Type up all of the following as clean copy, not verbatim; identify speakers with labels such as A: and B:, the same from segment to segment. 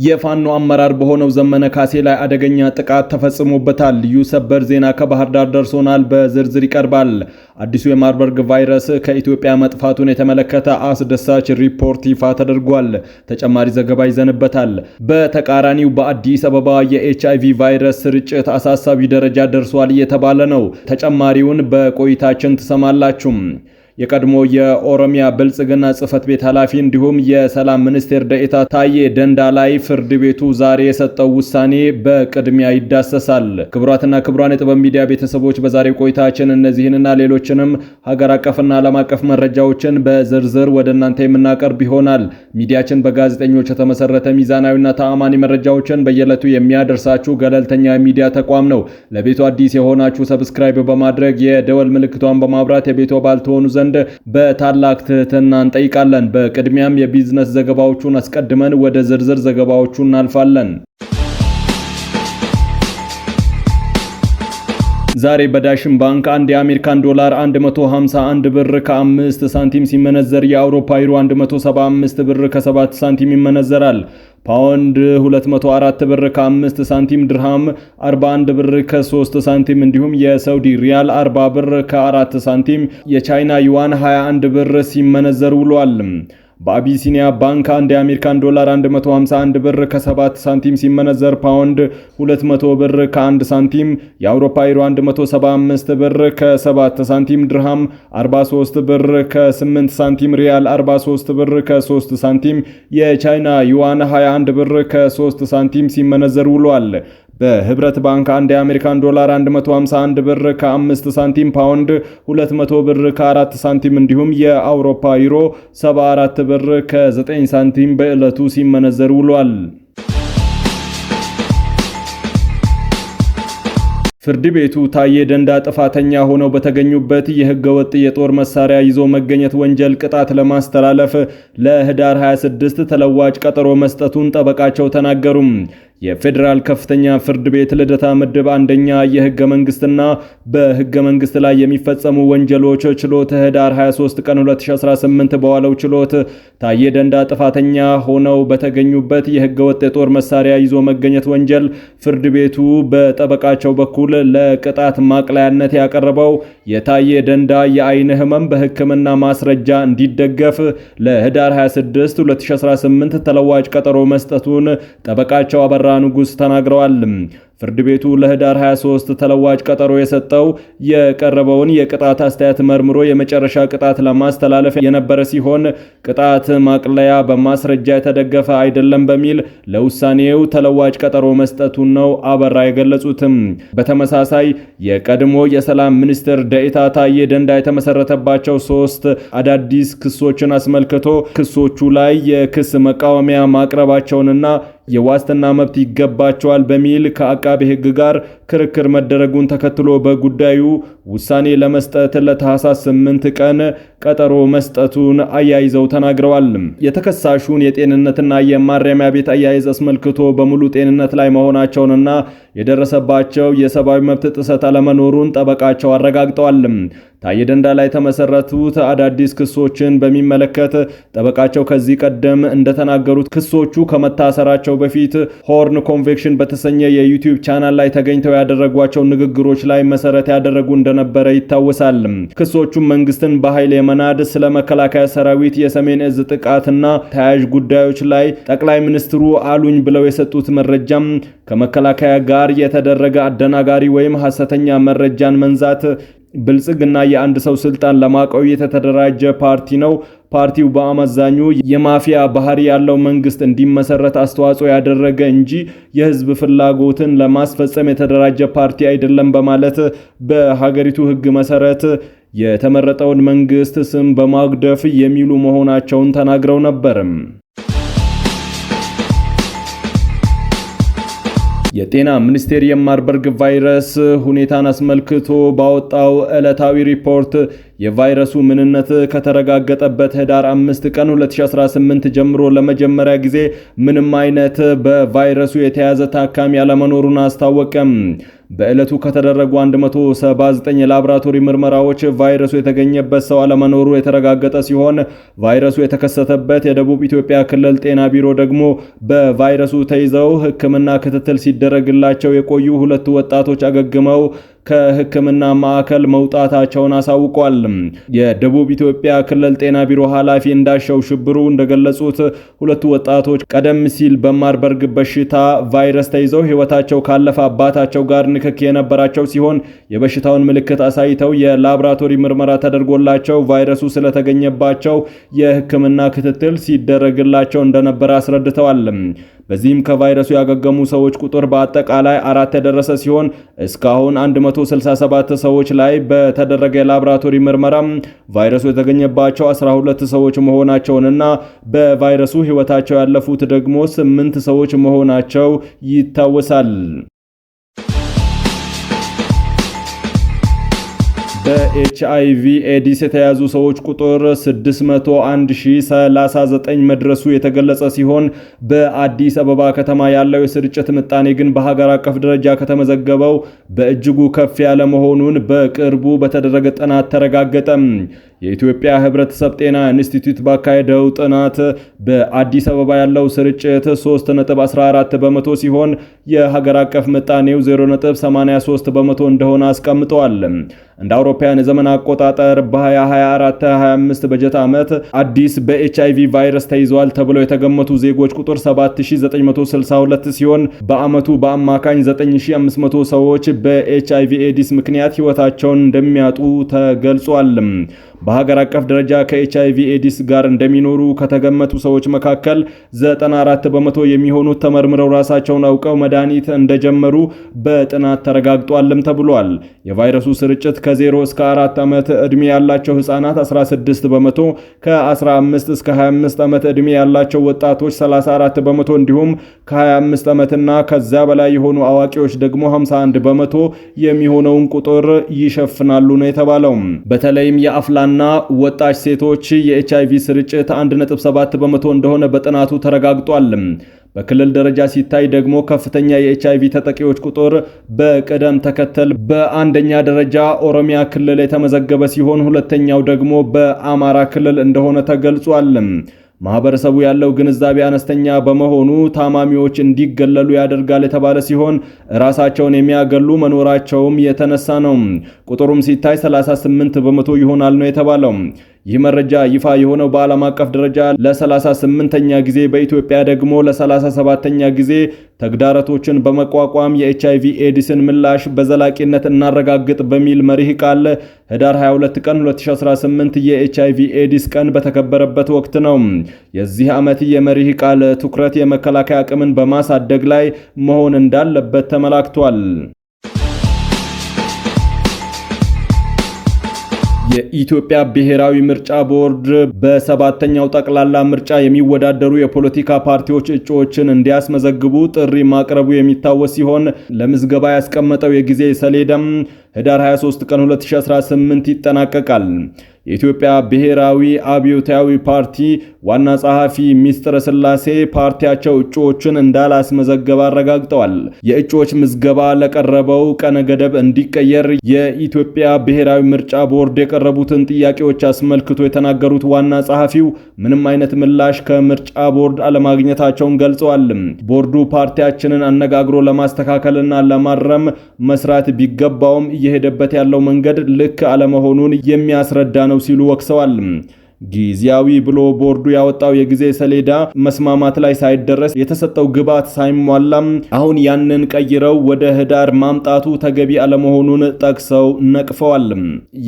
A: የፋኖ አመራር በሆነው ዘመነ ካሴ ላይ አደገኛ ጥቃት ተፈጽሞበታል። ልዩ ሰበር ዜና ከባህር ዳር ደርሶናል፣ በዝርዝር ይቀርባል። አዲሱ የማርበርግ ቫይረስ ከኢትዮጵያ መጥፋቱን የተመለከተ አስደሳች ሪፖርት ይፋ ተደርጓል። ተጨማሪ ዘገባ ይዘንበታል። በተቃራኒው በአዲስ አበባ የኤችአይቪ ቫይረስ ስርጭት አሳሳቢ ደረጃ ደርሷል እየተባለ ነው። ተጨማሪውን በቆይታችን ትሰማላችሁ። የቀድሞ የኦሮሚያ ብልጽግና ጽህፈት ቤት ኃላፊ እንዲሁም የሰላም ሚኒስቴር ዴኤታ ታዬ ደንዳ ላይ ፍርድ ቤቱ ዛሬ የሰጠው ውሳኔ በቅድሚያ ይዳሰሳል። ክቡራትና ክቡራን የጥበብ ሚዲያ ቤተሰቦች በዛሬው ቆይታችን እነዚህንና ሌሎችንም ሀገር አቀፍና ዓለም አቀፍ መረጃዎችን በዝርዝር ወደ እናንተ የምናቀርብ ይሆናል። ሚዲያችን በጋዜጠኞች የተመሰረተ ሚዛናዊና ተአማኒ መረጃዎችን በየዕለቱ የሚያደርሳችሁ ገለልተኛ ሚዲያ ተቋም ነው። ለቤቱ አዲስ የሆናችሁ ሰብስክራይብ በማድረግ የደወል ምልክቷን በማብራት የቤቱ አባል ትሆኑ ዘንድ በታላቅ ትህትና እንጠይቃለን። በቅድሚያም የቢዝነስ ዘገባዎቹን አስቀድመን ወደ ዝርዝር ዘገባዎቹ እናልፋለን። ዛሬ በዳሽን ባንክ አንድ የአሜሪካን ዶላር 151 ብር ከ5 ሳንቲም ሲመነዘር የአውሮፓ ዩሮ 175 ብር ከ7 ሳንቲም ይመነዘራል። ፓውንድ 204 ብር ከ5 ሳንቲም፣ ድርሃም 41 ብር ከ3 ሳንቲም እንዲሁም የሳውዲ ሪያል 40 ብር ከ4 ሳንቲም፣ የቻይና ዩዋን 21 ብር ሲመነዘር ውሏል። በአቢሲኒያ ባንክ አንድ የአሜሪካን ዶላር 151 ብር ከ7 ሳንቲም ሲመነዘር ፓውንድ 200 ብር ከ1 ሳንቲም፣ የአውሮፓ ዩሮ 175 ብር ከ7 ሳንቲም፣ ድርሃም 43 ብር ከ8 ሳንቲም፣ ሪያል 43 ብር ከ3 ሳንቲም፣ የቻይና ዩዋን 21 ብር ከ3 ሳንቲም ሲመነዘር ውሏል። በህብረት ባንክ አንድ የአሜሪካን ዶላር 151 ብር ከ5 ሳንቲም፣ ፓውንድ 200 ብር ከ4 ሳንቲም እንዲሁም የአውሮፓ ዩሮ 74 ብር ከ9 ሳንቲም በዕለቱ ሲመነዘር ውሏል። ፍርድ ቤቱ ታዬ ደንዳ ጥፋተኛ ሆነው በተገኙበት የህገ ወጥ የጦር መሳሪያ ይዞ መገኘት ወንጀል ቅጣት ለማስተላለፍ ለህዳር 26 ተለዋጭ ቀጠሮ መስጠቱን ጠበቃቸው ተናገሩ። የፌዴራል ከፍተኛ ፍርድ ቤት ልደታ ምድብ አንደኛ የህገ መንግስትና በህገ መንግስት ላይ የሚፈጸሙ ወንጀሎች ችሎት ህዳር 23 ቀን 2018 በዋለው ችሎት ታዬ ደንዳ ጥፋተኛ ሆነው በተገኙበት የህገ ወጥ የጦር መሳሪያ ይዞ መገኘት ወንጀል ፍርድ ቤቱ በጠበቃቸው በኩል ለቅጣት ማቅለያነት ያቀረበው የታዬ ደንዳ የአይን ህመም በህክምና ማስረጃ እንዲደገፍ ለህዳር 26 2018 ተለዋጭ ቀጠሮ መስጠቱን ጠበቃቸው አበራ ንጉስ ተናግረዋል። ፍርድ ቤቱ ለህዳር 23 ተለዋጭ ቀጠሮ የሰጠው የቀረበውን የቅጣት አስተያየት መርምሮ የመጨረሻ ቅጣት ለማስተላለፍ የነበረ ሲሆን ቅጣት ማቅለያ በማስረጃ የተደገፈ አይደለም በሚል ለውሳኔው ተለዋጭ ቀጠሮ መስጠቱን ነው አበራ የገለጹትም። በተመሳሳይ የቀድሞ የሰላም ሚኒስትር ዴኤታ ታዬ ደንዳ የተመሰረተባቸው 3 አዳዲስ ክሶችን አስመልክቶ ክሶቹ ላይ የክስ መቃወሚያ ማቅረባቸውንና የዋስትና መብት ይገባቸዋል በሚል ከአቃቤ ሕግ ጋር ክርክር መደረጉን ተከትሎ በጉዳዩ ውሳኔ ለመስጠት ለታህሳስ 8 ቀን ቀጠሮ መስጠቱን አያይዘው ተናግረዋል። የተከሳሹን የጤንነትና የማረሚያ ቤት አያይዝ አስመልክቶ በሙሉ ጤንነት ላይ መሆናቸውንና የደረሰባቸው የሰብአዊ መብት ጥሰት አለመኖሩን ጠበቃቸው አረጋግጠዋል። ታዬ ደንዳ ላይ የተመሰረቱት አዳዲስ ክሶችን በሚመለከት ጠበቃቸው ከዚህ ቀደም እንደተናገሩት ክሶቹ ከመታሰራቸው በፊት ሆርን ኮንቬክሽን በተሰኘ የዩቲዩብ ቻናል ላይ ተገኝተው ያደረጓቸው ንግግሮች ላይ መሰረት ያደረጉ እንደነበረ ይታወሳል። ክሶቹም መንግስትን በኃይል የመናድ፣ ስለ መከላከያ ሰራዊት የሰሜን እዝ ጥቃትና ተያያዥ ጉዳዮች ላይ ጠቅላይ ሚኒስትሩ አሉኝ ብለው የሰጡት መረጃም ከመከላከያ ጋር የተደረገ አደናጋሪ ወይም ሐሰተኛ መረጃን መንዛት፣ ብልጽግና የአንድ ሰው ስልጣን ለማቆየት የተደራጀ ፓርቲ ነው፣ ፓርቲው በአመዛኙ የማፊያ ባህሪ ያለው መንግስት እንዲመሰረት አስተዋጽኦ ያደረገ እንጂ የህዝብ ፍላጎትን ለማስፈጸም የተደራጀ ፓርቲ አይደለም በማለት በሀገሪቱ ህግ መሰረት የተመረጠውን መንግስት ስም በማጉደፍ የሚሉ መሆናቸውን ተናግረው ነበር። የጤና ሚኒስቴር የማርበርግ ቫይረስ ሁኔታን አስመልክቶ ባወጣው ዕለታዊ ሪፖርት የቫይረሱ ምንነት ከተረጋገጠበት ህዳር 5 ቀን 2018 ጀምሮ ለመጀመሪያ ጊዜ ምንም አይነት በቫይረሱ የተያዘ ታካሚ ያለመኖሩን አስታወቀም። በዕለቱ ከተደረጉ 179 የላቦራቶሪ ምርመራዎች ቫይረሱ የተገኘበት ሰው አለመኖሩ የተረጋገጠ ሲሆን ቫይረሱ የተከሰተበት የደቡብ ኢትዮጵያ ክልል ጤና ቢሮ ደግሞ በቫይረሱ ተይዘው ሕክምና ክትትል ሲደረግላቸው የቆዩ 2 ወጣቶች አገግመው ከሕክምና ማዕከል መውጣታቸውን አሳውቋል። የደቡብ ኢትዮጵያ ክልል ጤና ቢሮ ኃላፊ እንዳሻው ሽብሩ እንደገለጹት 2 ወጣቶች ቀደም ሲል በማርበርግ በሽታ ቫይረስ ተይዘው ሕይወታቸው ካለፈ አባታቸው ጋር ንክኪ የነበራቸው ሲሆን የበሽታውን ምልክት አሳይተው የላቦራቶሪ ምርመራ ተደርጎላቸው ቫይረሱ ስለተገኘባቸው የሕክምና ክትትል ሲደረግላቸው እንደነበር አስረድተዋል። በዚህም ከቫይረሱ ያገገሙ ሰዎች ቁጥር በአጠቃላይ 4 የደረሰ ሲሆን እስካሁን 167 ሰዎች ላይ በተደረገ የላቦራቶሪ ምርመራ ቫይረሱ የተገኘባቸው 12 ሰዎች መሆናቸውንና በቫይረሱ ሕይወታቸው ያለፉት ደግሞ 8 ሰዎች መሆናቸው ይታወሳል። በኤችአይቪ ኤዲስ የተያዙ ሰዎች ቁጥር 601,039 መድረሱ የተገለጸ ሲሆን በአዲስ አበባ ከተማ ያለው የስርጭት ምጣኔ ግን በሀገር አቀፍ ደረጃ ከተመዘገበው በእጅጉ ከፍ ያለ መሆኑን በቅርቡ በተደረገ ጥናት ተረጋገጠ። የኢትዮጵያ ሕብረተሰብ ጤና ኢንስቲትዩት ባካሄደው ጥናት በአዲስ አበባ ያለው ስርጭት 3.14 በመቶ ሲሆን የሀገር አቀፍ ምጣኔው 0.83 በመቶ እንደሆነ አስቀምጠዋል። እንደ አውሮፓውያን የዘመን አቆጣጠር በ2024-25 በጀት ዓመት አዲስ በኤችአይቪ ቫይረስ ተይዘዋል ተብለው የተገመቱ ዜጎች ቁጥር 7962 ሲሆን በአመቱ በአማካኝ 9500 ሰዎች በኤችአይቪ ኤዲስ ምክንያት ሕይወታቸውን እንደሚያጡ ተገልጿል። በሀገር አቀፍ ደረጃ ከኤችአይቪ ኤዲስ ጋር እንደሚኖሩ ከተገመቱ ሰዎች መካከል 94 በመቶ የሚሆኑት ተመርምረው ራሳቸውን አውቀው መድኃኒት እንደጀመሩ በጥናት ተረጋግጧልም ተብሏል። የቫይረሱ ስርጭት ከ0 እስከ 4 ዓመት ዕድሜ ያላቸው ህፃናት 16 በመቶ፣ ከ15 እስከ 25 ዓመት ዕድሜ ያላቸው ወጣቶች 34 በመቶ እንዲሁም ከ25 ዓመትና ከዛ በላይ የሆኑ አዋቂዎች ደግሞ 51 በመቶ የሚሆነውን ቁጥር ይሸፍናሉ ነው የተባለው። በተለይም የአፍላና ወጣት ሴቶች የኤችአይቪ ስርጭት 1.7 በመቶ እንደሆነ በጥናቱ ተረጋግጧል። በክልል ደረጃ ሲታይ ደግሞ ከፍተኛ የኤችአይቪ ተጠቂዎች ቁጥር በቅደም ተከተል በአንደኛ ደረጃ ኦሮሚያ ክልል የተመዘገበ ሲሆን ሁለተኛው ደግሞ በአማራ ክልል እንደሆነ ተገልጿል። ማህበረሰቡ ያለው ግንዛቤ አነስተኛ በመሆኑ ታማሚዎች እንዲገለሉ ያደርጋል የተባለ ሲሆን ራሳቸውን የሚያገሉ መኖራቸውም የተነሳ ነው። ቁጥሩም ሲታይ 38 በመቶ ይሆናል ነው የተባለው። ይህ መረጃ ይፋ የሆነው በዓለም አቀፍ ደረጃ ለ38ኛ ጊዜ በኢትዮጵያ ደግሞ ለ37ኛ ጊዜ ተግዳሮቶችን በመቋቋም የኤችአይቪ ኤዲስን ምላሽ በዘላቂነት እናረጋግጥ በሚል መሪህ ቃል ህዳር 22 ቀን 2018 የኤችአይቪ ኤዲስ ቀን በተከበረበት ወቅት ነው። የዚህ ዓመት የመሪህ ቃል ትኩረት የመከላከያ አቅምን በማሳደግ ላይ መሆን እንዳለበት ተመላክቷል። የኢትዮጵያ ብሔራዊ ምርጫ ቦርድ በሰባተኛው ጠቅላላ ምርጫ የሚወዳደሩ የፖለቲካ ፓርቲዎች እጩዎችን እንዲያስመዘግቡ ጥሪ ማቅረቡ የሚታወስ ሲሆን ለምዝገባ ያስቀመጠው የጊዜ ሰሌዳም ህዳር 23 ቀን 2018 ይጠናቀቃል። የኢትዮጵያ ብሔራዊ አብዮታዊ ፓርቲ ዋና ጸሐፊ ሚስጥረ ስላሴ ፓርቲያቸው እጩዎችን እንዳላስመዘገበ አረጋግጠዋል። የእጩዎች ምዝገባ ለቀረበው ቀነ ገደብ እንዲቀየር የኢትዮጵያ ብሔራዊ ምርጫ ቦርድ የቀረቡትን ጥያቄዎች አስመልክቶ የተናገሩት ዋና ጸሐፊው ምንም አይነት ምላሽ ከምርጫ ቦርድ አለማግኘታቸውን ገልጸዋል። ቦርዱ ፓርቲያችንን አነጋግሮ ለማስተካከልና ለማረም መስራት ቢገባውም እየሄደበት ያለው መንገድ ልክ አለመሆኑን የሚያስረዳ ነው ሲሉ ወቅሰዋል። ጊዜያዊ ብሎ ቦርዱ ያወጣው የጊዜ ሰሌዳ መስማማት ላይ ሳይደረስ የተሰጠው ግብዓት ሳይሟላም አሁን ያንን ቀይረው ወደ ህዳር ማምጣቱ ተገቢ አለመሆኑን ጠቅሰው ነቅፈዋል።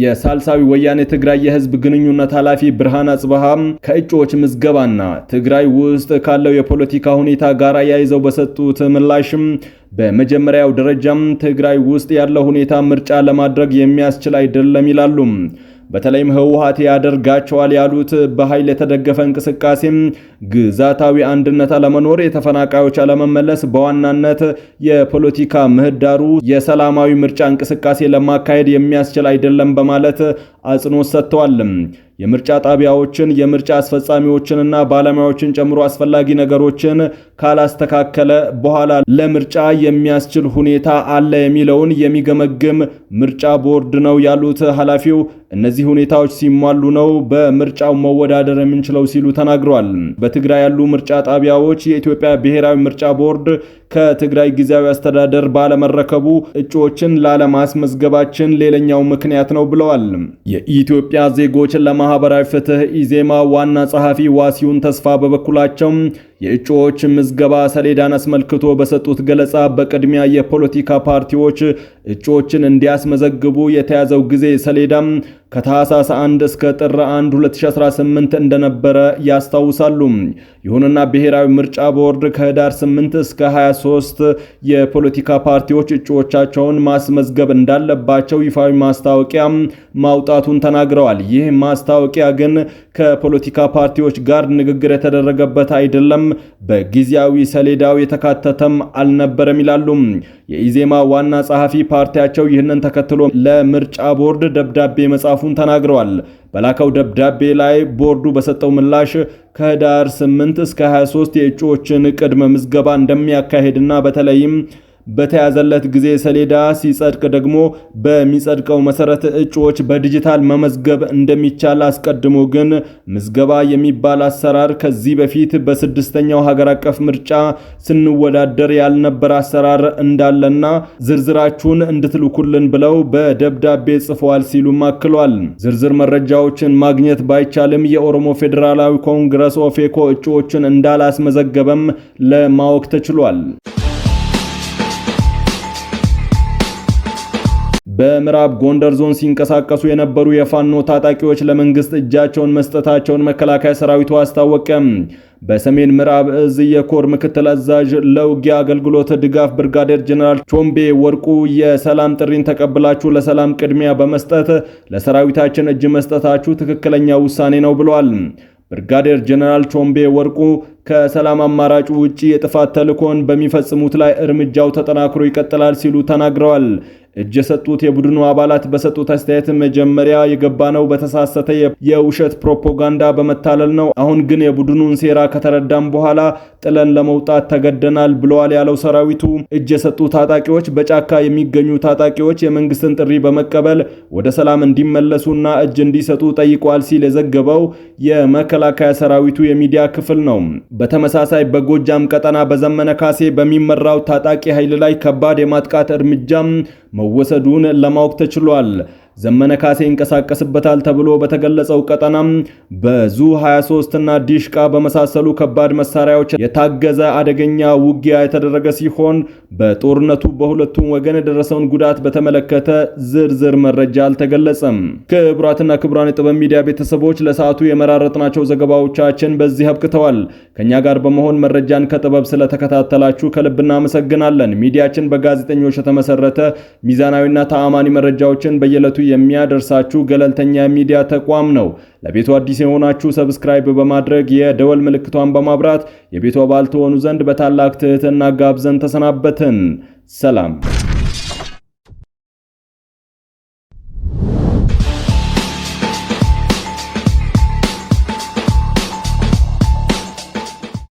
A: የሳልሳዊ ወያኔ ትግራይ የህዝብ ግንኙነት ኃላፊ ብርሃን አጽበሃ ከእጩዎች ምዝገባና ትግራይ ውስጥ ካለው የፖለቲካ ሁኔታ ጋር ያይዘው በሰጡት ምላሽም በመጀመሪያው ደረጃም ትግራይ ውስጥ ያለው ሁኔታ ምርጫ ለማድረግ የሚያስችል አይደለም ይላሉ። በተለይም ህወሓት ያደርጋቸዋል ያሉት በኃይል የተደገፈ እንቅስቃሴም ግዛታዊ አንድነት አለመኖር፣ የተፈናቃዮች አለመመለስ፣ በዋናነት የፖለቲካ ምህዳሩ የሰላማዊ ምርጫ እንቅስቃሴ ለማካሄድ የሚያስችል አይደለም በማለት አጽንኦት ሰጥተዋል። የምርጫ ጣቢያዎችን የምርጫ አስፈጻሚዎችንና ባለሙያዎችን ጨምሮ አስፈላጊ ነገሮችን ካላስተካከለ በኋላ ለምርጫ የሚያስችል ሁኔታ አለ የሚለውን የሚገመግም ምርጫ ቦርድ ነው ያሉት ኃላፊው እነዚህ ሁኔታዎች ሲሟሉ ነው በምርጫው መወዳደር የምንችለው ሲሉ ተናግረዋል። በትግራይ ያሉ ምርጫ ጣቢያዎች የኢትዮጵያ ብሔራዊ ምርጫ ቦርድ ከትግራይ ጊዜያዊ አስተዳደር ባለመረከቡ እጩዎችን ላለማስመዝገባችን ሌላኛው ምክንያት ነው ብለዋል። የኢትዮጵያ ዜጎች ለማህበራዊ ፍትህ ኢዜማ ዋና ጸሐፊ ዋሲሁን ተስፋ በበኩላቸው የእጩዎች ምዝገባ ሰሌዳን አስመልክቶ በሰጡት ገለጻ በቅድሚያ የፖለቲካ ፓርቲዎች እጩዎችን እንዲያስመዘግቡ የተያዘው ጊዜ ሰሌዳም ከታህሳስ 1 እስከ ጥር 1 2018 እንደነበረ ያስታውሳሉ። ይሁንና ብሔራዊ ምርጫ ቦርድ ከህዳር 8 እስከ 23 የፖለቲካ ፓርቲዎች እጩዎቻቸውን ማስመዝገብ እንዳለባቸው ይፋዊ ማስታወቂያ ማውጣቱን ተናግረዋል። ይህ ማስታወቂያ ግን ከፖለቲካ ፓርቲዎች ጋር ንግግር የተደረገበት አይደለም፣ በጊዜያዊ ሰሌዳው የተካተተም አልነበረም ይላሉ። የኢዜማ ዋና ጸሐፊ ፓርቲያቸው ይህንን ተከትሎ ለምርጫ ቦርድ ደብዳቤ መጻፉን ተናግረዋል። በላከው ደብዳቤ ላይ ቦርዱ በሰጠው ምላሽ ከህዳር 8 እስከ 23 የእጩዎችን ቅድመ ምዝገባ እንደሚያካሄድና በተለይም በተያዘለት ጊዜ ሰሌዳ ሲጸድቅ ደግሞ በሚጸድቀው መሰረት እጩዎች በዲጂታል መመዝገብ እንደሚቻል አስቀድሞ ግን ምዝገባ የሚባል አሰራር ከዚህ በፊት በስድስተኛው ሀገር አቀፍ ምርጫ ስንወዳደር ያልነበረ አሰራር እንዳለና ዝርዝራችሁን እንድትልኩልን ብለው በደብዳቤ ጽፈዋል ሲሉም አክሏል። ዝርዝር መረጃዎችን ማግኘት ባይቻልም የኦሮሞ ፌዴራላዊ ኮንግረስ ኦፌኮ እጩዎችን እንዳላስመዘገበም ለማወቅ ተችሏል። በምዕራብ ጎንደር ዞን ሲንቀሳቀሱ የነበሩ የፋኖ ታጣቂዎች ለመንግስት እጃቸውን መስጠታቸውን መከላከያ ሰራዊቱ አስታወቀ። በሰሜን ምዕራብ እዝ የኮር ምክትል አዛዥ ለውጊያ አገልግሎት ድጋፍ ብርጋዴር ጀነራል ቾምቤ ወርቁ የሰላም ጥሪን ተቀብላችሁ ለሰላም ቅድሚያ በመስጠት ለሰራዊታችን እጅ መስጠታችሁ ትክክለኛ ውሳኔ ነው ብለዋል። ብርጋዴር ጀነራል ቾምቤ ወርቁ ከሰላም አማራጩ ውጪ የጥፋት ተልእኮን በሚፈጽሙት ላይ እርምጃው ተጠናክሮ ይቀጥላል ሲሉ ተናግረዋል። እጅ የሰጡት የቡድኑ አባላት በሰጡት አስተያየት መጀመሪያ የገባነው በተሳሳተ የውሸት ፕሮፓጋንዳ በመታለል ነው። አሁን ግን የቡድኑን ሴራ ከተረዳም በኋላ ጥለን ለመውጣት ተገደናል ብለዋል ያለው ሰራዊቱ እጅ የሰጡ ታጣቂዎች በጫካ የሚገኙ ታጣቂዎች የመንግስትን ጥሪ በመቀበል ወደ ሰላም እንዲመለሱና እጅ እንዲሰጡ ጠይቋል ሲል የዘገበው የመከላከያ ሰራዊቱ የሚዲያ ክፍል ነው። በተመሳሳይ በጎጃም ቀጠና በዘመነ ካሴ በሚመራው ታጣቂ ኃይል ላይ ከባድ የማጥቃት እርምጃም መወሰዱን ለማወቅ ተችሏል። ዘመነ ካሴ ይንቀሳቀስበታል ተብሎ በተገለጸው ቀጠናም በዙ 23 እና ዲሽቃ በመሳሰሉ ከባድ መሳሪያዎች የታገዘ አደገኛ ውጊያ የተደረገ ሲሆን በጦርነቱ በሁለቱም ወገን የደረሰውን ጉዳት በተመለከተ ዝርዝር መረጃ አልተገለጸም። ክቡራትና ክቡራን የጥበብ ሚዲያ ቤተሰቦች ለሰዓቱ የመራረጥናቸው ዘገባዎቻችን በዚህ አብቅተዋል። ከኛ ጋር በመሆን መረጃን ከጥበብ ስለተከታተላችሁ ከልብ እናመሰግናለን። ሚዲያችን በጋዜጠኞች የተመሰረተ ሚዛናዊና ተአማኒ መረጃዎችን በየዕለቱ የሚያደርሳችሁ ገለልተኛ ሚዲያ ተቋም ነው። ለቤቱ አዲስ የሆናችሁ ሰብስክራይብ በማድረግ የደወል ምልክቷን በማብራት የቤቱ አባል ትሆኑ ዘንድ በታላቅ ትህትና ጋብዘን ተሰናበትን። ሰላም።